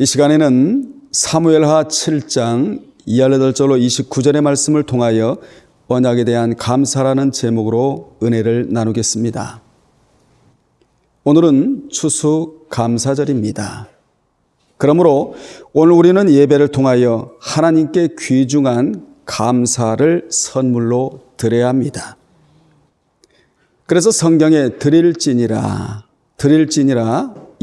이 시간에는 사무엘하 7장 18절로 29절의 말씀을 통하여 언약에 대한 감사라는 제목으로 은혜를 나누겠습니다. 오늘은 추수감사절입니다. 그러므로 오늘 우리는 예배를 통하여 하나님께 귀중한 감사를 선물로 드려야 합니다. 그래서 성경에 드릴지니라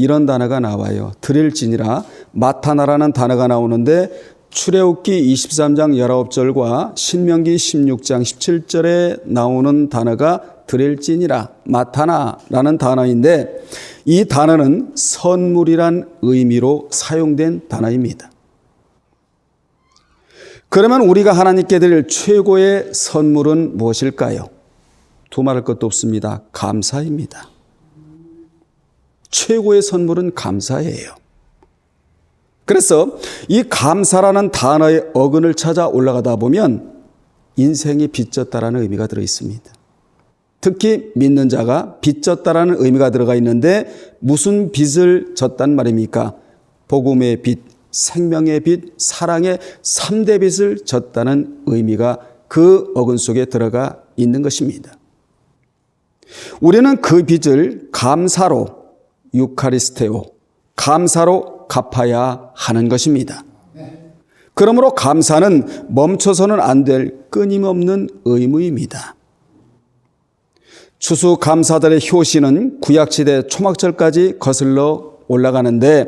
이런 단어가 나와요. 드릴지니라 마타나라는 단어가 나오는데 출애굽기 23장 19절과 신명기 16장 17절에 나오는 단어가 드릴지니라 마타나라는 단어인데 이 단어는 선물이란 의미로 사용된 단어입니다. 그러면 우리가 하나님께 드릴 최고의 선물은 무엇일까요? 두말할 것도 없습니다. 감사입니다. 최고의 선물은 감사예요. 그래서 이 감사라는 단어의 어근을 찾아 올라가다 보면 인생이 빚졌다라는 의미가 들어있습니다. 특히 믿는 자가 빚졌다라는 의미가 들어가 있는데 무슨 빚을 졌단 말입니까? 복음의 빚, 생명의 빚, 사랑의 3대 빚을 졌다는 의미가 그 어근 속에 들어가 있는 것입니다. 우리는 그 빚을 감사로 유카리스테오, 감사로 갚아야 하는 것입니다. 그러므로 감사는 멈춰서는 안 될 끊임없는 의무입니다. 추수감사절의 효시는 구약시대 초막절까지 거슬러 올라가는데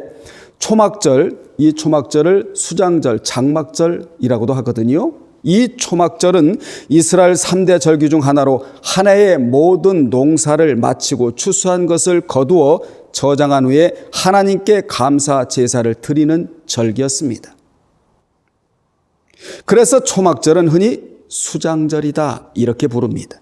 이 초막절을 수장절, 장막절이라고도 하거든요. 이 초막절은 이스라엘 3대 절기 중 하나로 한 해의 모든 농사를 마치고 추수한 것을 거두어 저장한 후에 하나님께 감사 제사를 드리는 절기였습니다. 그래서 초막절은 흔히 수장절이다 이렇게 부릅니다.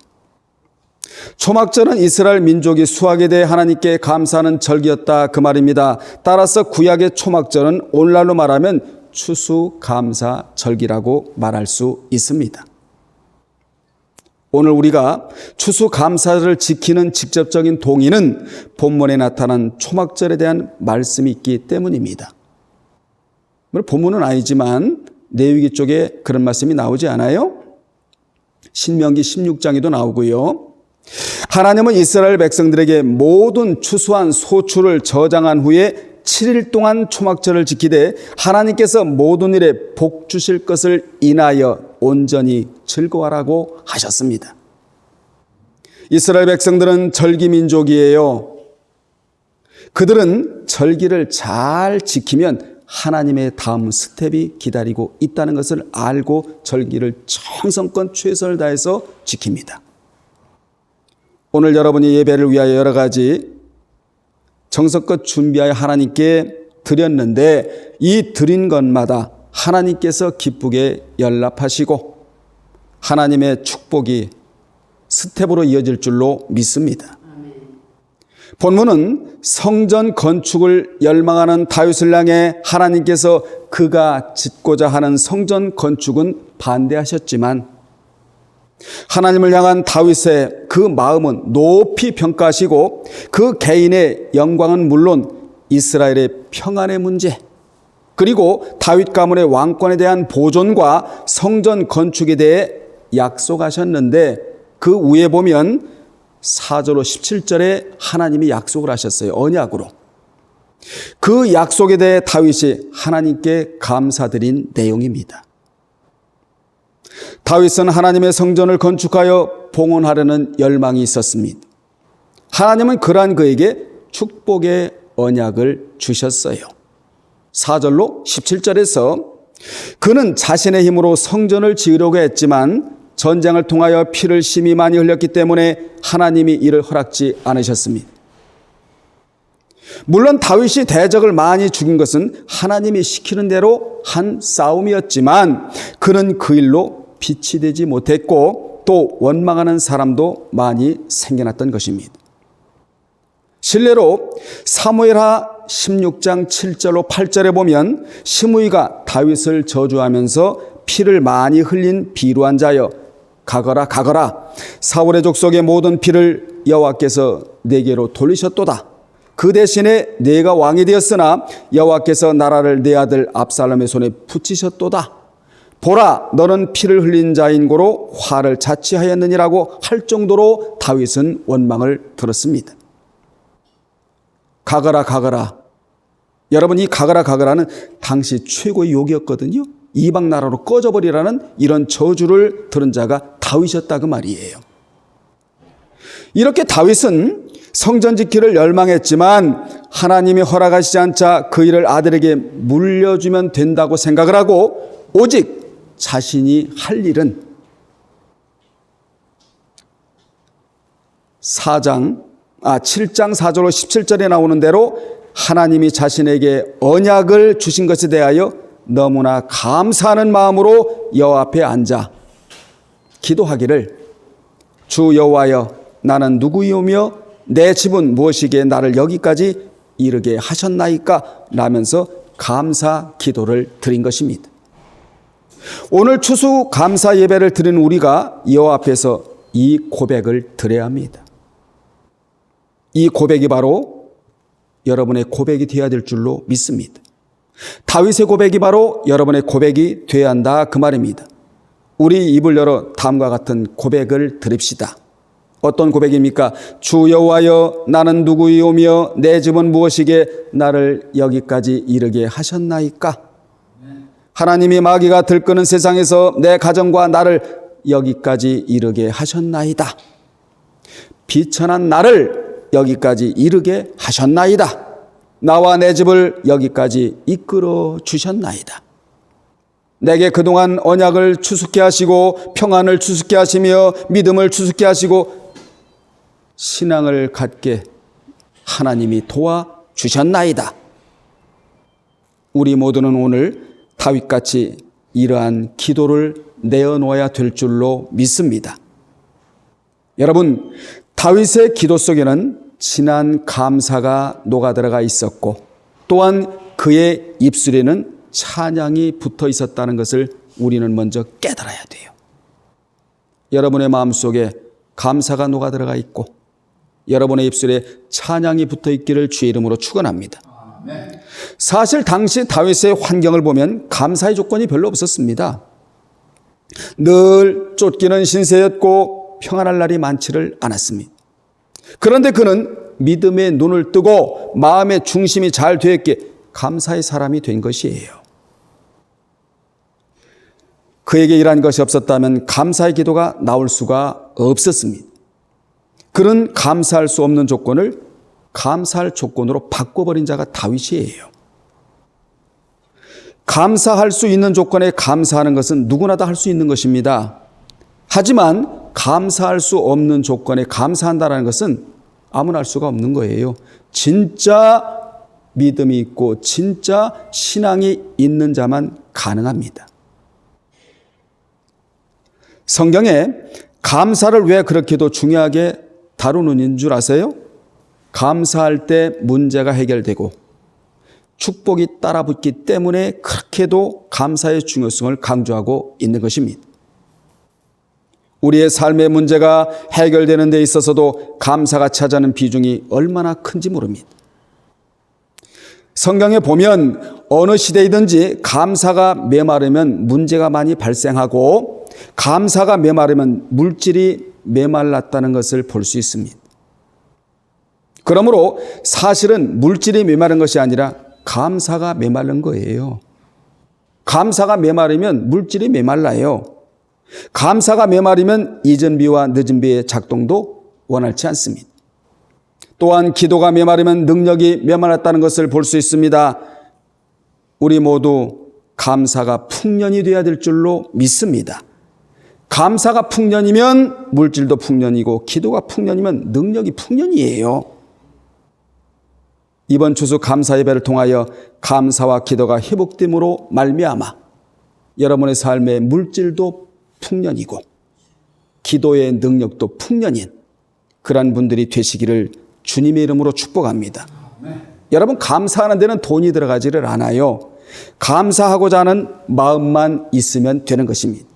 초막절은 이스라엘 민족이 수확에 대해 하나님께 감사하는 절기였다 그 말입니다. 따라서 구약의 초막절은 오늘날로 말하면 추수감사절기라고 말할 수 있습니다. 오늘 우리가 추수감사를 지키는 직접적인 동의는 본문에 나타난 초막절에 대한 말씀이 있기 때문입니다. 본문은 아니지만 레위기 쪽에 그런 말씀이 나오지 않아요? 신명기 16장에도 나오고요. 하나님은 이스라엘 백성들에게 모든 추수한 소출을 저장한 후에 7일 동안 초막절을 지키되 하나님께서 모든 일에 복 주실 것을 인하여 온전히 즐거워하라고 하셨습니다. 이스라엘 백성들은 절기민족이에요. 그들은 절기를 잘 지키면 하나님의 다음 스텝이 기다리고 있다는 것을 알고 절기를 정성껏 최선을 다해서 지킵니다. 오늘 여러분이 예배를 위하여 여러 가지 정성껏 준비하여 하나님께 드렸는데 이 드린 것마다 하나님께서 기쁘게 연락하시고 하나님의 축복이 스텝으로 이어질 줄로 믿습니다. 본문은 성전 건축을 열망하는 다윗을 향해 하나님께서 그가 짓고자 하는 성전 건축은 반대하셨지만 하나님을 향한 다윗의 그 마음은 높이 평가하시고 그 개인의 영광은 물론 이스라엘의 평안의 문제 그리고 다윗 가문의 왕권에 대한 보존과 성전 건축에 대해 약속하셨는데 그 위에 보면 4절로 17절에 하나님이 약속을 하셨어요. 언약으로. 그 약속에 대해 다윗이 하나님께 감사드린 내용입니다. 다윗은 하나님의 성전을 건축하여 봉헌하려는 열망이 있었습니다. 하나님은 그러한 그에게 축복의 언약을 주셨어요. 4절로 17절에서 그는 자신의 힘으로 성전을 지으려고 했지만 전쟁을 통하여 피를 심히 많이 흘렸기 때문에 하나님이 이를 허락지 않으셨습니다. 물론 다윗이 대적을 많이 죽인 것은 하나님이 시키는 대로 한 싸움이었지만 그는 그 일로 빛이 되지 못했고 또 원망하는 사람도 많이 생겨났던 것입니다. 실례로 사무엘하 16장 7절로 8절에 보면 시므이가 다윗을 저주하면서 피를 많이 흘린 비루한 자여 가거라 사울의 족속의 모든 피를 여호와께서 내게로 돌리셨도다. 그 대신에 네가 왕이 되었으나 여호와께서 나라를 네 아들 압살롬의 손에 붙이셨도다. 보라, 너는 피를 흘린 자인 고로 화를 자취하였느니라고 할 정도로 다윗은 원망을 들었습니다. 가거라 가거라. 여러분, 이 가거라 가거라는 당시 최고의 욕이었거든요. 이방 나라로 꺼져버리라는 이런 저주를 들은 자가 다윗이었다 그 말이에요. 이렇게 다윗은 성전 짓기를 열망했지만 하나님이 허락하시지 않자 그 일을 아들에게 물려주면 된다고 생각을 하고 오직 자신이 할 일은 7장 4절로 17절에 나오는 대로 하나님이 자신에게 언약을 주신 것에 대하여 너무나 감사하는 마음으로 여호와 앞에 앉아 기도하기를 주 여호와여, 나는 누구이오며 내 집은 무엇이기에 나를 여기까지 이르게 하셨나이까 라면서 감사 기도를 드린 것입니다. 오늘 추수 감사 예배를 드리는 우리가 여호와 앞에서 이 고백을 드려야 합니다. 이 고백이 바로 여러분의 고백이 되어야 될 줄로 믿습니다. 다윗의 고백이 바로 여러분의 고백이 되어야 한다 그 말입니다. 우리 입을 열어 다음과 같은 고백을 드립시다. 어떤 고백입니까? 주 여호와여, 나는 누구이오며 내 집은 무엇이기에 나를 여기까지 이르게 하셨나이까? 하나님이 마귀가 들끄는 세상에서 내 가정과 나를 여기까지 이르게 하셨나이다. 비천한 나를 여기까지 이르게 하셨나이다. 나와 내 집을 여기까지 이끌어 주셨나이다. 내게 그동안 언약을 추수케 하시고 평안을 추수케 하시며 믿음을 추수케 하시고 신앙을 갖게 하나님이 도와주셨나이다. 우리 모두는 오늘 다윗같이 이러한 기도를 내어놓아야 될 줄로 믿습니다. 여러분, 다윗의 기도 속에는 진한 감사가 녹아들어가 있었고 또한 그의 입술에는 찬양이 붙어 있었다는 것을 우리는 먼저 깨달아야 돼요. 여러분의 마음속에 감사가 녹아들어가 있고 여러분의 입술에 찬양이 붙어 있기를 주의 이름으로 축원합니다. 사실 당시 다윗의 환경을 보면 감사의 조건이 별로 없었습니다. 늘 쫓기는 신세였고 평안할 날이 많지를 않았습니다. 그런데 그는 믿음의 눈을 뜨고 마음의 중심이 잘 되었기에 감사의 사람이 된 것이에요. 그에게 이러한 것이 없었다면 감사의 기도가 나올 수가 없었습니다. 그는 감사할 수 없는 조건을 감사할 조건으로 바꿔버린 자가 다윗이에요. 감사할 수 있는 조건에 감사하는 것은 누구나 다 할 수 있는 것입니다. 하지만 감사할 수 없는 조건에 감사한다는 것은 아무나 할 수가 없는 거예요. 진짜 믿음이 있고 진짜 신앙이 있는 자만 가능합니다. 성경에 감사를 왜 그렇게도 중요하게 다루는 줄 아세요? 감사할 때 문제가 해결되고 축복이 따라붙기 때문에 그렇게도 감사의 중요성을 강조하고 있는 것입니다. 우리의 삶의 문제가 해결되는 데 있어서도 감사가 차지하는 비중이 얼마나 큰지 모릅니다. 성경에 보면 어느 시대이든지 감사가 메마르면 문제가 많이 발생하고 감사가 메마르면 물질이 메말랐다는 것을 볼 수 있습니다. 그러므로 사실은 물질이 메마른 것이 아니라 감사가 메마른 거예요. 감사가 메마르면 물질이 메말라요. 감사가 메마르면 이전 비와 늦은 비의 작동도 원활치 않습니다. 또한 기도가 메마르면 능력이 메말랐다는 것을 볼 수 있습니다. 우리 모두 감사가 풍년이 되어야 될 줄로 믿습니다. 감사가 풍년이면 물질도 풍년이고 기도가 풍년이면 능력이 풍년이에요. 이번 추수 감사 예배를 통하여 감사와 기도가 회복됨으로 말미암아 여러분의 삶의 물질도 풍년이고 기도의 능력도 풍년인 그러한 분들이 되시기를 주님의 이름으로 축복합니다. 여러분, 감사하는 데는 돈이 들어가지를 않아요. 감사하고자 하는 마음만 있으면 되는 것입니다.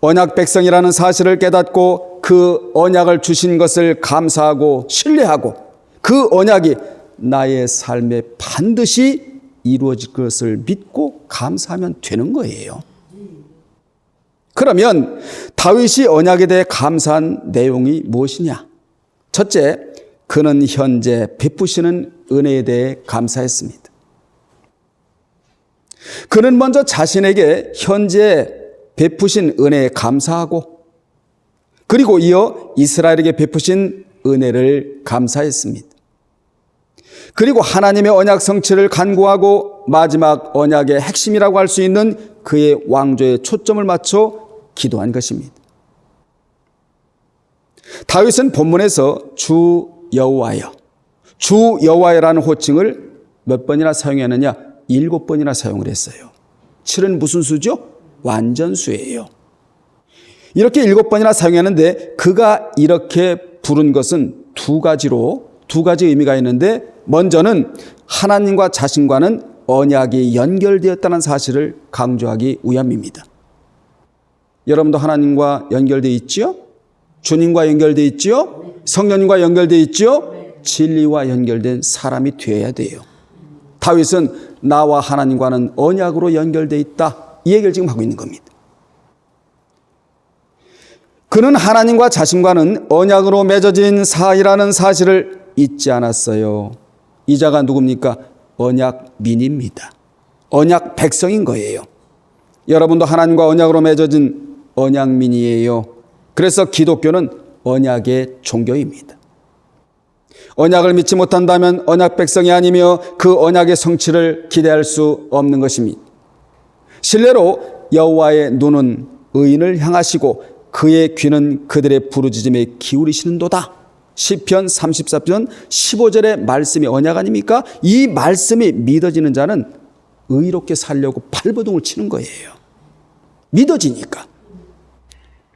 언약 백성이라는 사실을 깨닫고 그 언약을 주신 것을 감사하고 신뢰하고 그 언약이 나의 삶에 반드시 이루어질 것을 믿고 감사하면 되는 거예요. 그러면 다윗이 언약에 대해 감사한 내용이 무엇이냐? 첫째, 그는 현재 베푸시는 은혜에 대해 감사했습니다. 그는 먼저 자신에게 현재 베푸신 은혜에 감사하고 그리고 이어 이스라엘에게 베푸신 은혜를 감사했습니다. 그리고 하나님의 언약 성취를 간구하고 마지막 언약의 핵심이라고 할 수 있는 그의 왕조에 초점을 맞춰 기도한 것입니다. 다윗은 본문에서 주 여호와여, 주 여호와여라는 호칭을 몇 번이나 사용했느냐? 7번이나 사용을 했어요. 7은 무슨 수죠? 완전수예요. 이렇게 7번이나 사용했는데 그가 이렇게 부른 것은 두 가지 의미가 있는데 먼저는 하나님과 자신과는 언약이 연결되었다는 사실을 강조하기 위함입니다. 여러분도 하나님과 연결되어 있지요? 주님과 연결되어 있지요? 성령님과 연결되어 있지요? 진리와 연결된 사람이 되어야 돼요. 다윗은 나와 하나님과는 언약으로 연결되어 있다. 이 얘기를 지금 하고 있는 겁니다. 그는 하나님과 자신과는 언약으로 맺어진 사이라는 사실을 잊지 않았어요. 이 자가 누굽니까? 언약민입니다. 언약 백성인 거예요. 여러분도 하나님과 언약으로 맺어진 언약민이에요. 그래서 기독교는 언약의 종교입니다. 언약을 믿지 못한다면 언약 백성이 아니며 그 언약의 성취를 기대할 수 없는 것입니다. 실례로 여호와의 눈은 의인을 향하시고 그의 귀는 그들의 부르짖음에 기울이시는도다. 시편 34편 15절의 말씀이 언약 아닙니까? 이 말씀이 믿어지는 자는 의롭게 살려고 발버둥을 치는 거예요. 믿어지니까.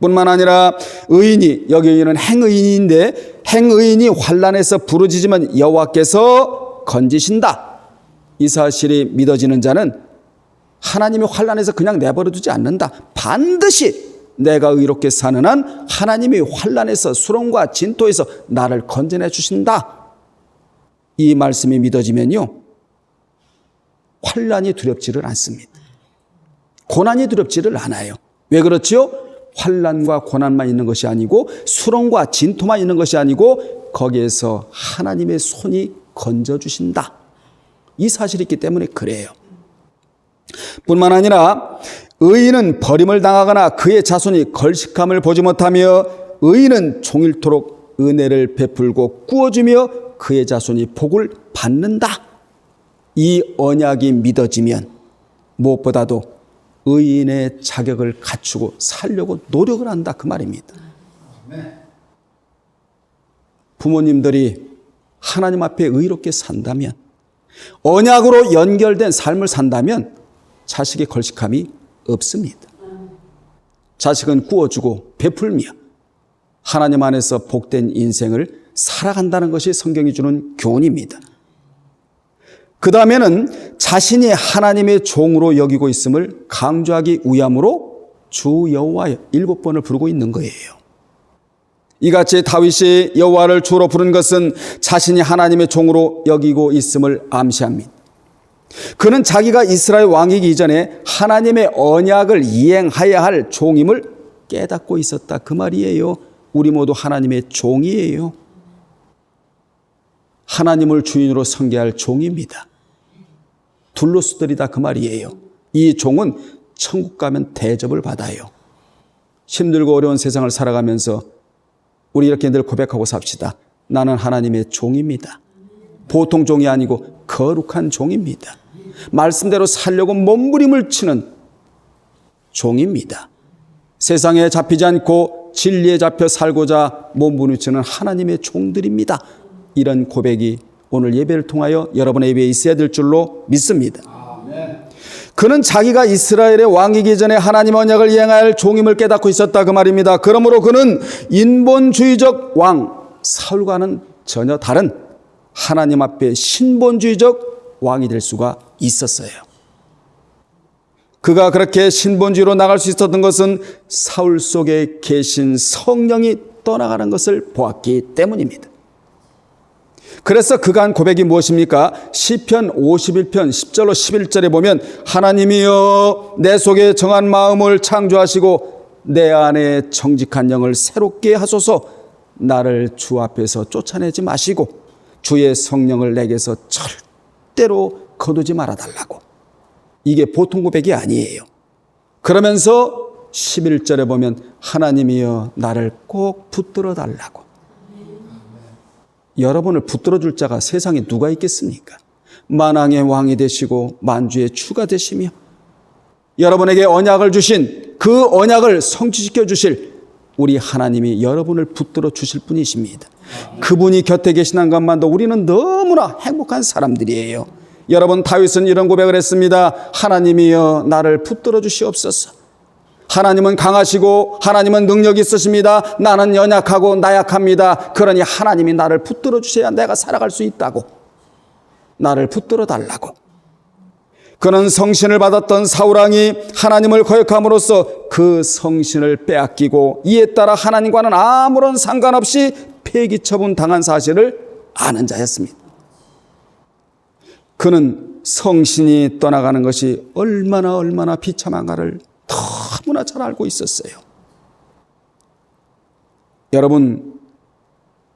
뿐만 아니라 의인이, 여기 의인은 행의인인데 행의인이 환난에서 부르짖으면 여호와께서 건지신다. 이 사실이 믿어지는 자는 하나님이 환난에서 그냥 내버려 두지 않는다. 반드시 내가 의롭게 사는 한 하나님이 환난에서 수렁과 진토에서 나를 건져내 주신다. 이 말씀이 믿어지면요, 환난이 두렵지를 않습니다. 고난이 두렵지를 않아요. 왜 그렇지요? 환난과 고난만 있는 것이 아니고 수렁과 진토만 있는 것이 아니고 거기에서 하나님의 손이 건져주신다. 이 사실이 있기 때문에 그래요. 뿐만 아니라 의인은 버림을 당하거나 그의 자손이 걸식함을 보지 못하며 의인은 종일토록 은혜를 베풀고 꾸어주며 그의 자손이 복을 받는다. 이 언약이 믿어지면 무엇보다도 의인의 자격을 갖추고 살려고 노력을 한다, 그 말입니다. 부모님들이 하나님 앞에 의롭게 산다면, 언약으로 연결된 삶을 산다면 자식의 걸식함이 없습니다. 자식은 꾸어주고 베풀며 하나님 안에서 복된 인생을 살아간다는 것이 성경이 주는 교훈입니다. 그 다음에는 자신이 하나님의 종으로 여기고 있음을 강조하기 위함으로 주 여호와 7번을 부르고 있는 거예요. 이같이 다윗이 여호와를 주로 부른 것은 자신이 하나님의 종으로 여기고 있음을 암시합니다. 그는 자기가 이스라엘 왕이기 이전에 하나님의 언약을 이행하여야 할 종임을 깨닫고 있었다, 그 말이에요. 우리 모두 하나님의 종이에요. 하나님을 주인으로 섬겨야 할 종입니다. 둘로스들이다, 그 말이에요. 이 종은 천국 가면 대접을 받아요. 힘들고 어려운 세상을 살아가면서 우리 이렇게 늘 고백하고 삽시다. 나는 하나님의 종입니다. 보통 종이 아니고 거룩한 종입니다. 말씀대로 살려고 몸부림을 치는 종입니다. 세상에 잡히지 않고 진리에 잡혀 살고자 몸부림치는 하나님의 종들입니다. 이런 고백이 오늘 예배를 통하여 여러분의 예배에 있어야 될 줄로 믿습니다. 그는 자기가 이스라엘의 왕이기 전에 하나님 언약을 이행할 할 종임을 깨닫고 있었다, 그 말입니다. 그러므로 그는 인본주의적 왕 사울과는 전혀 다른 하나님 앞에 신본주의적 왕이 될 수가 있었어요. 그가 그렇게 신본주의로 나갈 수 있었던 것은 사울 속에 계신 성령이 떠나가는 것을 보았기 때문입니다. 그래서 그간 고백이 무엇입니까? 시편 51편 10절로 11절에 보면 하나님이여 내 속에 정한 마음을 창조하시고 내 안에 정직한 영을 새롭게 하소서. 나를 주 앞에서 쫓아내지 마시고 주의 성령을 내게서 절대로 거두지 말아달라고. 이게 보통 고백이 아니에요. 그러면서 11절에 보면 하나님이여 나를 꼭 붙들어 달라고. 여러분을 붙들어 줄 자가 세상에 누가 있겠습니까? 만왕의 왕이 되시고 만주의 주가 되시며 여러분에게 언약을 주신 그 언약을 성취시켜 주실 우리 하나님이 여러분을 붙들어 주실 분이십니다. 그분이 곁에 계시는 것만도 우리는 너무나 행복한 사람들이에요. 여러분, 다윗은 이런 고백을 했습니다. 하나님이여 나를 붙들어 주시옵소서. 하나님은 강하시고 하나님은 능력이 있으십니다. 나는 연약하고 나약합니다. 그러니 하나님이 나를 붙들어 주셔야 내가 살아갈 수 있다고. 나를 붙들어 달라고. 그는 성신을 받았던 사울왕이 하나님을 거역함으로써 그 성신을 빼앗기고 이에 따라 하나님과는 아무런 상관없이 폐기처분 당한 사실을 아는 자였습니다. 그는 성신이 떠나가는 것이 얼마나 비참한가를 너무나 잘 알고 있었어요. 여러분,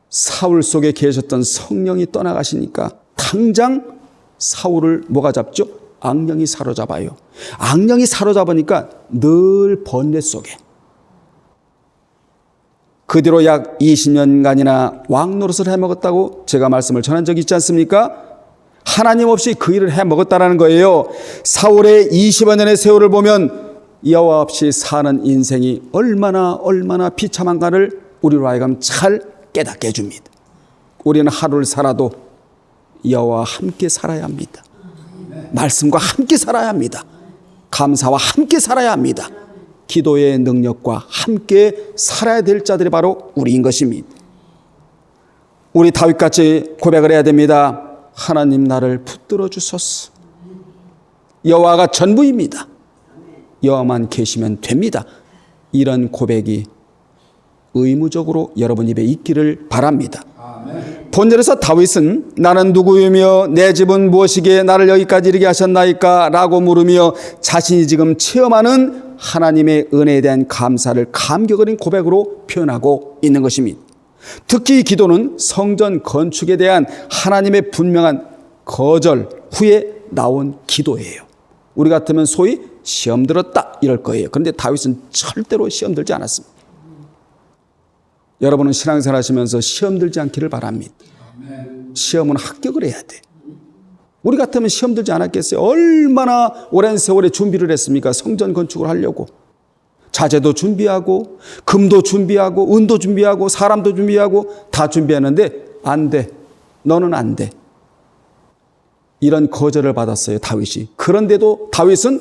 사울 속에 계셨던 성령이 떠나가시니까 당장 사울을 뭐가 잡죠? 악령이 사로잡아요. 악령이 사로잡으니까 늘 번뇌 속에. 그 뒤로 약 20년간이나 왕 노릇을 해먹었다고 제가 말씀을 전한 적이 있지 않습니까? 하나님 없이 그 일을 해먹었다라는 거예요. 사울의 20여 년의 세월을 보면 여호와 없이 사는 인생이 얼마나 비참한가를 우리로 하여금 잘 깨닫게 해줍니다. 우리는 하루를 살아도 여호와와 함께 살아야 합니다. 말씀과 함께 살아야 합니다. 감사와 함께 살아야 합니다. 기도의 능력과 함께 살아야 될 자들이 바로 우리인 것입니다. 우리 다윗같이 고백을 해야 됩니다. 하나님 나를 붙들어 주소서. 여호와가 전부입니다. 여호와만 계시면 됩니다. 이런 고백이 의무적으로 여러분 입에 있기를 바랍니다. 본절에서 다윗은 나는 누구이며 내 집은 무엇이기에 나를 여기까지 이르게 하셨나이까 라고 물으며 자신이 지금 체험하는 하나님의 은혜에 대한 감사를 감격 어린 고백으로 표현하고 있는 것입니다. 특히 이 기도는 성전 건축에 대한 하나님의 분명한 거절 후에 나온 기도예요. 우리 같으면 소위 시험 들었다 이럴 거예요. 그런데 다윗은 절대로 시험 들지 않았습니다. 여러분은 신앙생활 하시면서 시험 들지 않기를 바랍니다. 시험은 합격을 해야 돼. 우리 같으면 시험 들지 않았겠어요? 얼마나 오랜 세월에 준비를 했습니까? 성전 건축을 하려고. 자재도 준비하고 금도 준비하고 은도 준비하고 사람도 준비하고 다 준비하는데 안 돼. 너는 안 돼. 이런 거절을 받았어요, 다윗이. 그런데도 다윗은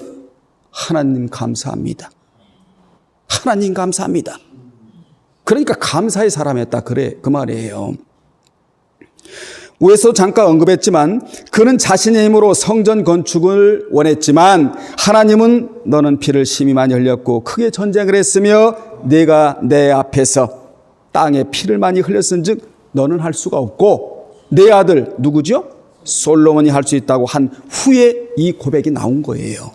하나님 감사합니다. 하나님 감사합니다. 그러니까 감사의 사람이었다. 그래, 그 말이에요. 위에서 잠깐 언급했지만 그는 자신의 힘으로 성전 건축을 원했지만 하나님은 너는 피를 심히 많이 흘렸고 크게 전쟁을 했으며 내가 내 앞에서 땅에 피를 많이 흘렸은즉 너는 할 수가 없고 내 아들 누구죠? 솔로몬이 할 수 있다고 한 후에 이 고백이 나온 거예요.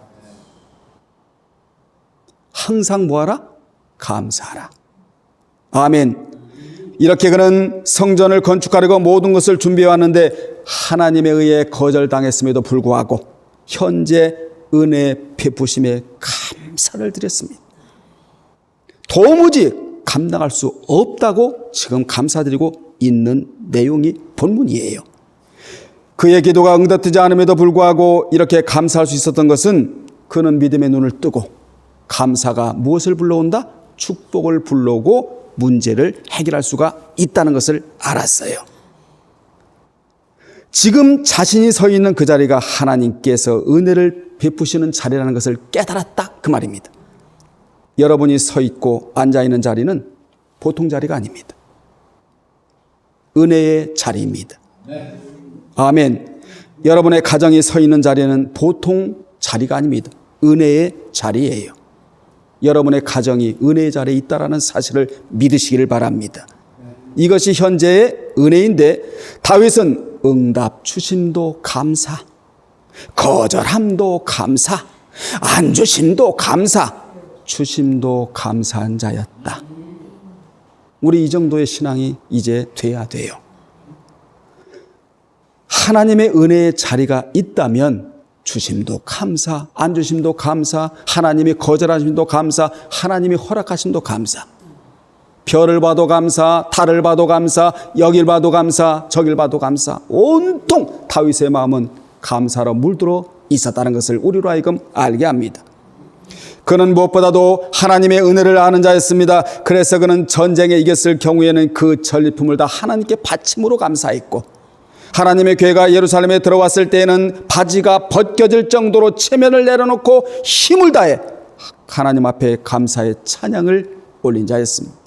항상 뭐하라? 감사하라. 아멘. 이렇게 그는 성전을 건축하려고 모든 것을 준비해왔는데 하나님에 의해 거절당했음에도 불구하고 현재 은혜 베푸심에 감사를 드렸습니다. 도무지 감당할 수 없다고 지금 감사드리고 있는 내용이 본문이에요. 그의 기도가 응답되지 않음에도 불구하고 이렇게 감사할 수 있었던 것은 그는 믿음의 눈을 뜨고 감사가 무엇을 불러온다? 축복을 불러오고 문제를 해결할 수가 있다는 것을 알았어요. 지금 자신이 서 있는 그 자리가 하나님께서 은혜를 베푸시는 자리라는 것을 깨달았다 그 말입니다. 여러분이 서 있고 앉아 있는 자리는 보통 자리가 아닙니다. 은혜의 자리입니다. 아멘. 여러분의 가정이 서 있는 자리는 보통 자리가 아닙니다. 은혜의 자리예요. 여러분의 가정이 은혜의 자리에 있다라는 사실을 믿으시기를 바랍니다. 이것이 현재의 은혜인데 다윗은 응답 주심도 감사, 거절함도 감사, 안 주심도 감사, 주심도 감사한 자였다. 우리 이 정도의 신앙이 이제 돼야 돼요. 하나님의 은혜의 자리가 있다면 주심도 감사, 안 주심도 감사, 하나님이 거절하심도 감사, 하나님이 허락하심도 감사. 별을 봐도 감사, 달을 봐도 감사, 여길 봐도 감사, 저길 봐도 감사. 온통 다윗의 마음은 감사로 물들어 있었다는 것을 우리로 하여금 알게 합니다. 그는 무엇보다도 하나님의 은혜를 아는 자였습니다. 그래서 그는 전쟁에 이겼을 경우에는 그 전리품을 다 하나님께 바침으로 감사했고, 하나님의 교회가 예루살렘에 들어왔을 때에는 바지가 벗겨질 정도로 체면을 내려놓고 힘을 다해 하나님 앞에 감사의 찬양을 올린 자였습니다.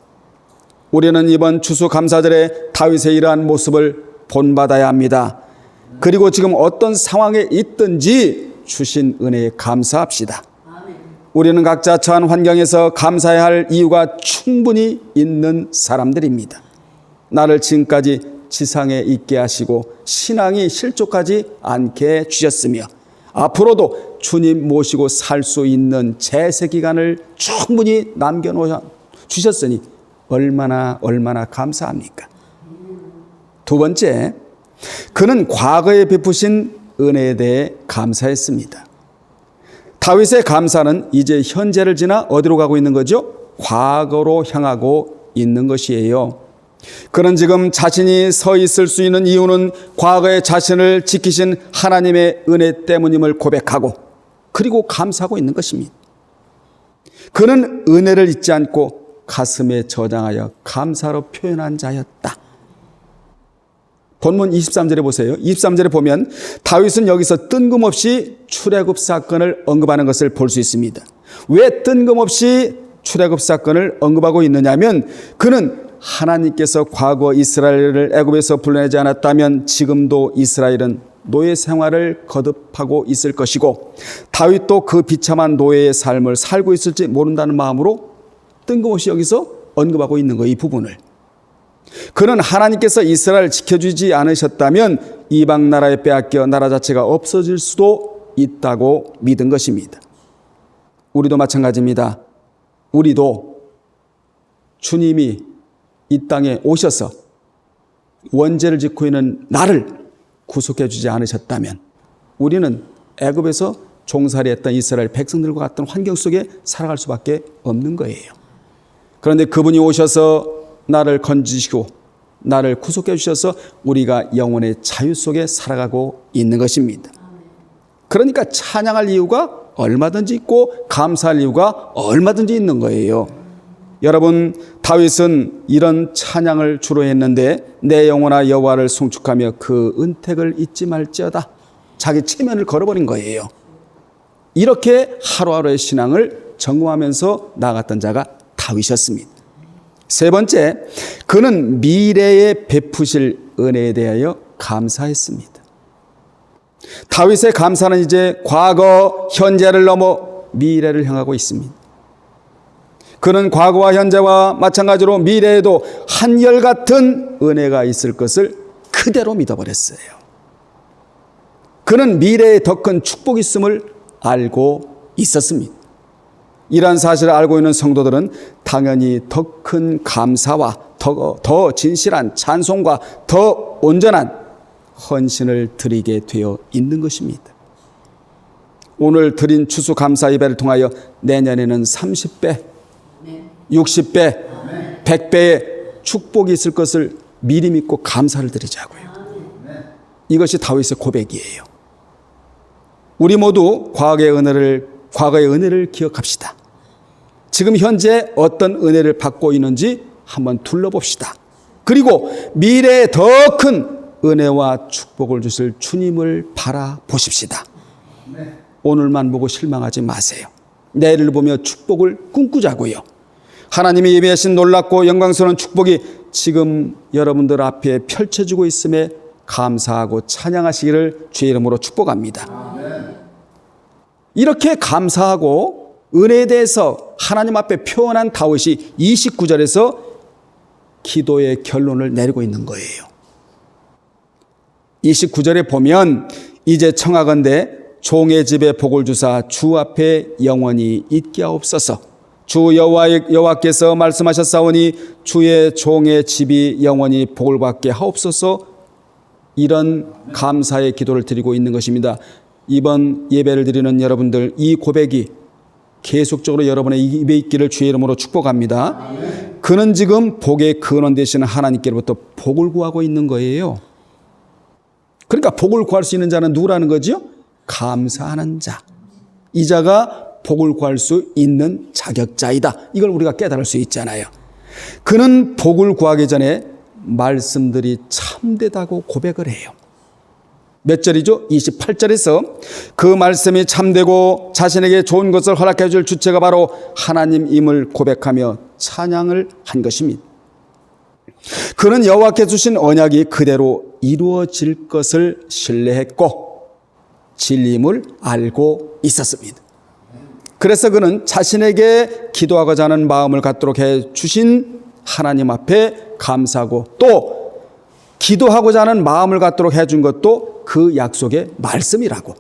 우리는 이번 추수감사절에 다윗의 이러한 모습을 본받아야 합니다. 그리고 지금 어떤 상황에 있든지 주신 은혜에 감사합시다. 우리는 각자 처한 환경에서 감사해야 할 이유가 충분히 있는 사람들입니다. 나를 지금까지 지상에 있게 하시고 신앙이 실족하지 않게 주셨으며 앞으로도 주님 모시고 살 수 있는 재세 기간을 충분히 남겨놓아 주셨으니 얼마나 감사합니까? 두 번째, 그는 과거에 베푸신 은혜에 대해 감사했습니다. 다윗의 감사는 이제 현재를 지나 어디로 가고 있는 거죠? 과거로 향하고 있는 것이에요. 그는 지금 자신이 서 있을 수 있는 이유는 과거의 자신을 지키신 하나님의 은혜 때문임을 고백하고 그리고 감사하고 있는 것입니다. 그는 은혜를 잊지 않고 가슴에 저장하여 감사로 표현한 자였다. 본문 23절에 보세요. 23절에 보면 다윗은 여기서 뜬금없이 출애굽 사건을 언급하는 것을 볼 수 있습니다. 왜 뜬금없이 출애굽 사건을 언급하고 있느냐면 그는 하나님께서 과거 이스라엘을 애굽에서 불러내지 않았다면 지금도 이스라엘은 노예 생활을 거듭하고 있을 것이고 다윗도 그 비참한 노예의 삶을 살고 있을지 모른다는 마음으로 뜬금없이 여기서 언급하고 있는 거예요. 이 부분을. 그는 하나님께서 이스라엘을 지켜주지 않으셨다면 이방 나라에 빼앗겨 나라 자체가 없어질 수도 있다고 믿은 것입니다. 우리도 마찬가지입니다. 우리도 주님이 이 땅에 오셔서 원죄를 짓고 있는 나를 구속해 주지 않으셨다면 우리는 애굽에서 종살이했던 이스라엘 백성들과 같은 환경 속에 살아갈 수밖에 없는 거예요. 그런데 그분이 오셔서 나를 건지시고 나를 구속해 주셔서 우리가 영혼의 자유 속에 살아가고 있는 것입니다. 그러니까 찬양할 이유가 얼마든지 있고 감사할 이유가 얼마든지 있는 거예요. 여러분, 다윗은 이런 찬양을 주로 했는데 내 영혼아 여호와를 송축하며 그 은택을 잊지 말지어다. 자기 체면을 걸어버린 거예요. 이렇게 하루하루의 신앙을 점검하면서 나아갔던 자가 다윗이었습니다. 세 번째, 그는 미래에 베푸실 은혜에 대하여 감사했습니다. 다윗의 감사는 이제 과거, 현재를 넘어 미래를 향하고 있습니다. 그는 과거와 현재와 마찬가지로 미래에도 한결같은 은혜가 있을 것을 그대로 믿어버렸어요. 그는 미래에 더 큰 축복이 있음을 알고 있었습니다. 이러한 사실을 알고 있는 성도들은 당연히 더 큰 감사와 더 진실한 찬송과 더 온전한 헌신을 드리게 되어 있는 것입니다. 오늘 드린 추수감사 예배를 통하여 내년에는 30배, 60배, 100배의 축복이 있을 것을 미리 믿고 감사를 드리자고요. 이것이 다윗의 고백이에요. 우리 모두 과거의 은혜를 기억합시다. 지금 현재 어떤 은혜를 받고 있는지 한번 둘러봅시다. 그리고 미래에 더 큰 은혜와 축복을 주실 주님을 바라보십시다. 오늘만 보고 실망하지 마세요. 내일을 보며 축복을 꿈꾸자고요. 하나님이 예비하신 놀랍고 영광스러운 축복이 지금 여러분들 앞에 펼쳐지고 있음에 감사하고 찬양하시기를 주의 이름으로 축복합니다. 이렇게 감사하고 은혜에 대해서 하나님 앞에 표현한 다윗이 29절에서 기도의 결론을 내리고 있는 거예요. 29절에 보면 이제 청하건대 종의 집에 복을 주사 주 앞에 영원히 있게 하옵소서. 주 여호와께서 말씀하셨사오니 주의 종의 집이 영원히 복을 받게 하옵소서. 이런 감사의 기도를 드리고 있는 것입니다. 이번 예배를 드리는 여러분들, 이 고백이 계속적으로 여러분의 입에 있기를 주의 이름으로 축복합니다. 그는 지금 복의 근원 되시는 하나님께로부터 복을 구하고 있는 거예요. 그러니까 복을 구할 수 있는 자는 누구라는 거죠? 감사하는 자. 이 자가 복을 구할 수 있는 자격자이다. 이걸 우리가 깨달을 수 있잖아요. 그는 복을 구하기 전에 말씀들이 참되다고 고백을 해요. 몇 절이죠? 28절에서 그 말씀이 참되고 자신에게 좋은 것을 허락해 줄 주체가 바로 하나님임을 고백하며 찬양을 한 것입니다. 그는 여호와께 주신 언약이 그대로 이루어질 것을 신뢰했고 진리임을 알고 있었습니다. 그래서 그는 자신에게 기도하고자 하는 마음을 갖도록 해 주신 하나님 앞에 감사하고, 또 기도하고자 하는 마음을 갖도록 해 준 것도 그 약속의 말씀이라고.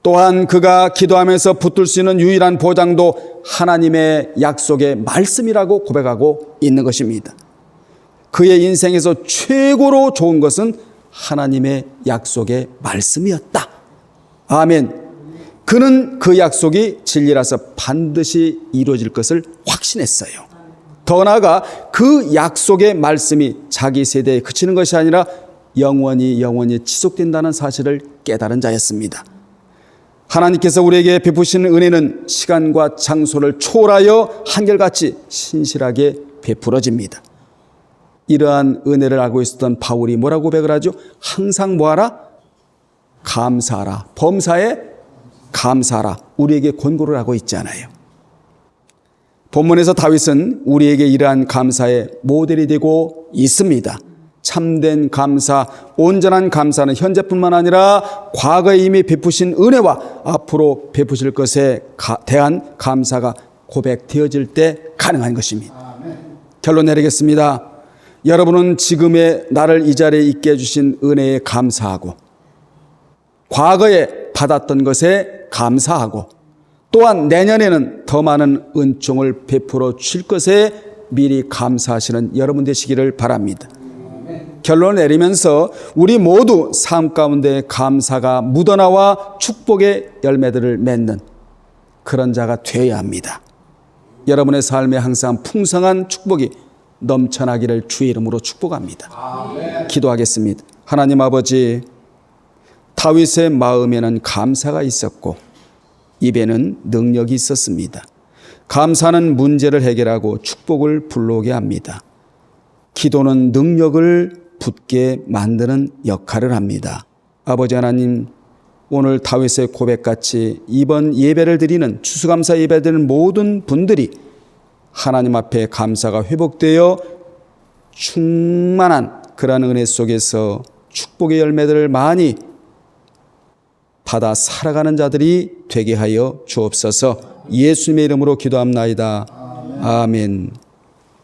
또한 그가 기도하면서 붙들 수 있는 유일한 보장도 하나님의 약속의 말씀이라고 고백하고 있는 것입니다. 그의 인생에서 최고로 좋은 것은 하나님의 약속의 말씀이었다. 아멘. 그는 그 약속이 진리라서 반드시 이루어질 것을 확신했어요. 더 나아가 그 약속의 말씀이 자기 세대에 그치는 것이 아니라 영원히 지속된다는 사실을 깨달은 자였습니다. 하나님께서 우리에게 베푸시는 은혜는 시간과 장소를 초월하여 한결같이 신실하게 베풀어집니다. 이러한 은혜를 알고 있었던 바울이 뭐라고 고백을 하죠? 항상 뭐하라? 감사하라. 범사에 감사하라. 우리에게 권고를 하고 있잖아요. 본문에서 다윗은 우리에게 이러한 감사의 모델이 되고 있습니다. 참된 감사, 온전한 감사는 현재뿐만 아니라 과거에 이미 베푸신 은혜와 앞으로 베푸실 것에 대한 감사가 고백되어질 때 가능한 것입니다. 결론 내리겠습니다. 여러분은 지금의 나를 이 자리에 있게 해주신 은혜에 감사하고, 과거에 받았던 것에 감사하고, 또한 내년에는 더 많은 은총을 베풀어 주실 것에 미리 감사하시는 여러분 되시기를 바랍니다. 결론을 내리면서 우리 모두 삶 가운데 감사가 묻어나와 축복의 열매들을 맺는 그런 자가 되어야 합니다. 여러분의 삶에 항상 풍성한 축복이 넘쳐나기를 주의 이름으로 축복합니다. 아멘. 기도하겠습니다. 하나님 아버지, 다윗의 마음에는 감사가 있었고 입에는 능력이 있었습니다. 감사는 문제를 해결하고 축복을 불러오게 합니다. 기도는 능력을 붙게 만드는 역할을 합니다. 아버지 하나님, 오늘 다윗의 고백같이 이번 예배를 드리는 추수감사 예배를 드리는 모든 분들이 하나님 앞에 감사가 회복되어 충만한 그러한 은혜 속에서 축복의 열매들을 많이 받아 살아가는 자들이 되게 하여 주옵소서. 예수님의 이름으로 기도합나이다. 아멘.